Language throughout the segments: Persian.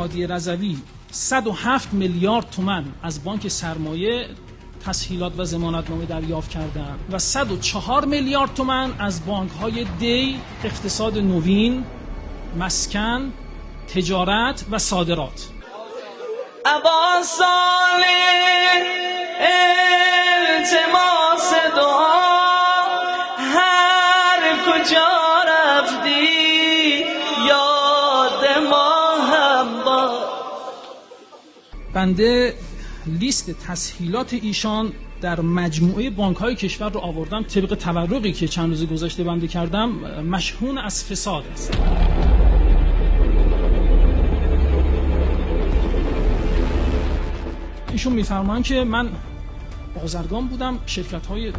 هادی رضوی 107 میلیارد تومان از بانک سرمایه تسهیلات و ضمانتنامه دریافت کردن و 104 میلیارد تومان از بانک‌های دی، اقتصاد نوین، مسکن، تجارت و صادرات. ابا صالح التماس دعا هر کجا رفتی یاد ما هم با. بنده لیست تسهیلات ایشان در مجموعه بانک‌های کشور رو آوردم طبق تورقی که چند روز گذشته بنده کردم، مشحون از فساد است. ایشون میفرمایند که من بازرگان بودم، شرکت‌های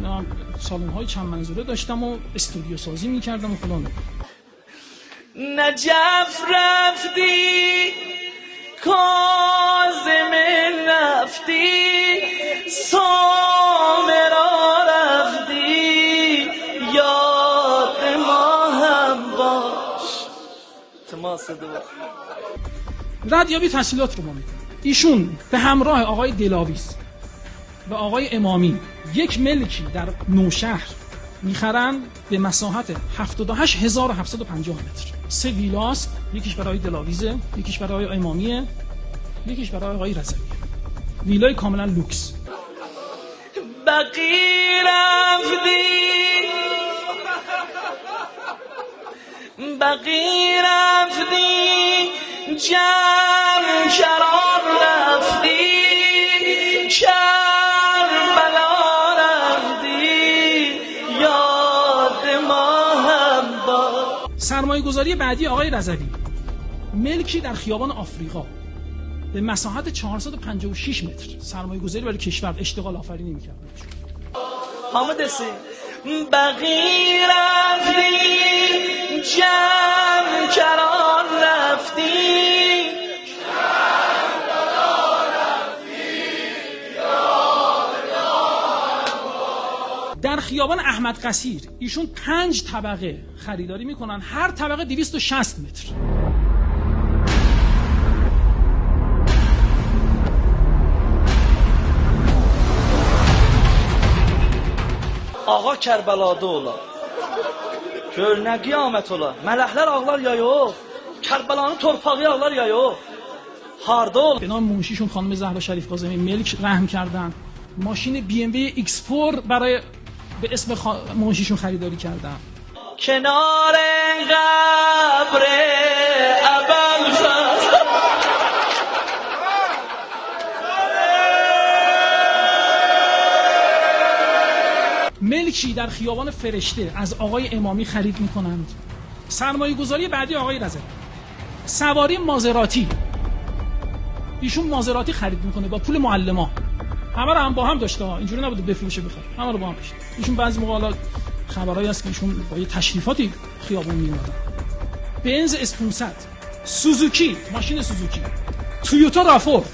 سالن‌های چند منظوره داشتم و استودیو سازی می‌کردم و فلان. نجف رفتی کاظم نفتی سامرا رفتی یاد ما هم باش. تماس دعا. ردیابی تسهیلات رو ما می‌کنیم. ایشون به همراه آقای دلاویز و آقای امامی یک ملکی در نوشهر میخرن به مساحت 78750 متر. 3 ویلاست، یکیش برای دلاویزه، یکیش برای امامیه، یکیش برای آقای رضوی. ویلای کاملا لوکس. بقی رفتی جمع شرار رفتی کربلا رفتی یاد ما هم با. سرمایه گذاری بعدی آقای رضوی، ملکی در خیابان آفریقا به مساحت 456 متر سرمایه گذاری برای کشور اشتغال آفرینی می‌کرد. حامد سی بقی رفتی جمع کرار رفتی در خیابان احمد قصیر ایشون 5 طبقه خریداری میکنن، هر طبقه 260 متر. Ağa Kərbəlada ola. Gör nə qiyamət ola. Mələklər ağlar ya yox. Kərbəlanın torpağı ağlar ya yox. Harda ol. به نام منشیشون خانم زهرا شریف قاسمی ملک رحم کردن. ماشین بی ام وی ایکس4 برای به اسم منشیشون خریداری کردن. کنار قبر ابوالفضل ملکی در خیابان فرشته از آقای امامی خرید میکنند. سرمایه گذاری بعدی آقای رضوی، سواری مازراتی. ایشون مازراتی خرید میکنه با پول معلما. همه رو هم با هم داشته ها، اینجوری نبوده بفروشه بخره، همه رو با هم داشته. ایشون بعضی موقع حالا خبرایی هست که ایشون با یه تشریفاتی خیابون میومدن. بنز اس 500، سوزوکی، ماشین سوزوکی، تویوتا رافور،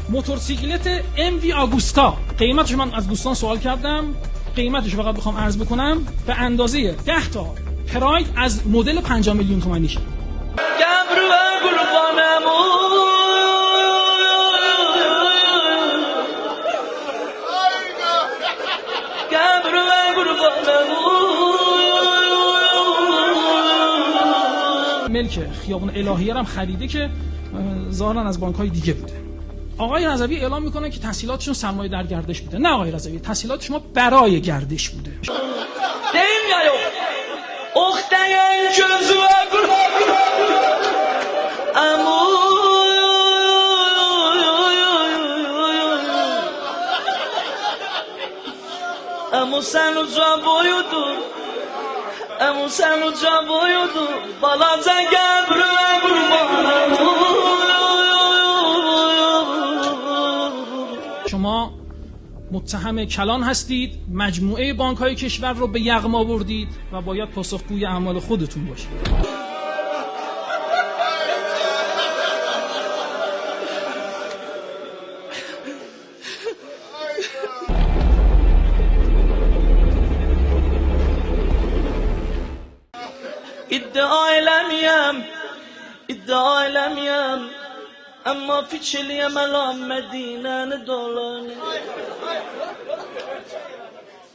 موتورسیکلت ام وی آگوستا. قیمتش من از دوستان سوال کردم، قیمتش فقط بخوام عرض بکنم به اندازه 10 تا پراید از مدل 50 میلیون تومانیشه. گبرو قربانمو گبرو قربانمو. ملک خیابان الهیه هم خریده که ظاهرا از بانک‌های دیگه بوده. آقای رضوی اعلام میکنه که تسهیلاتشون سرمایه در گردش بوده. نه آقای رضوی، تسهیلات شما برای گردش بوده. دیم یا yok. Oktayın gözü Amu Amu sen uca boyudun Amu sen uca boyudun Balaca gebru kurbanım. شما متهم کلان هستید، مجموعه بانک‌های کشور رو به یغما بردید و باید پاسخگوی اعمال خودتون باشید. iddia eləmiyəm, amma fikirliyəm əlam Mədinəni dolanı.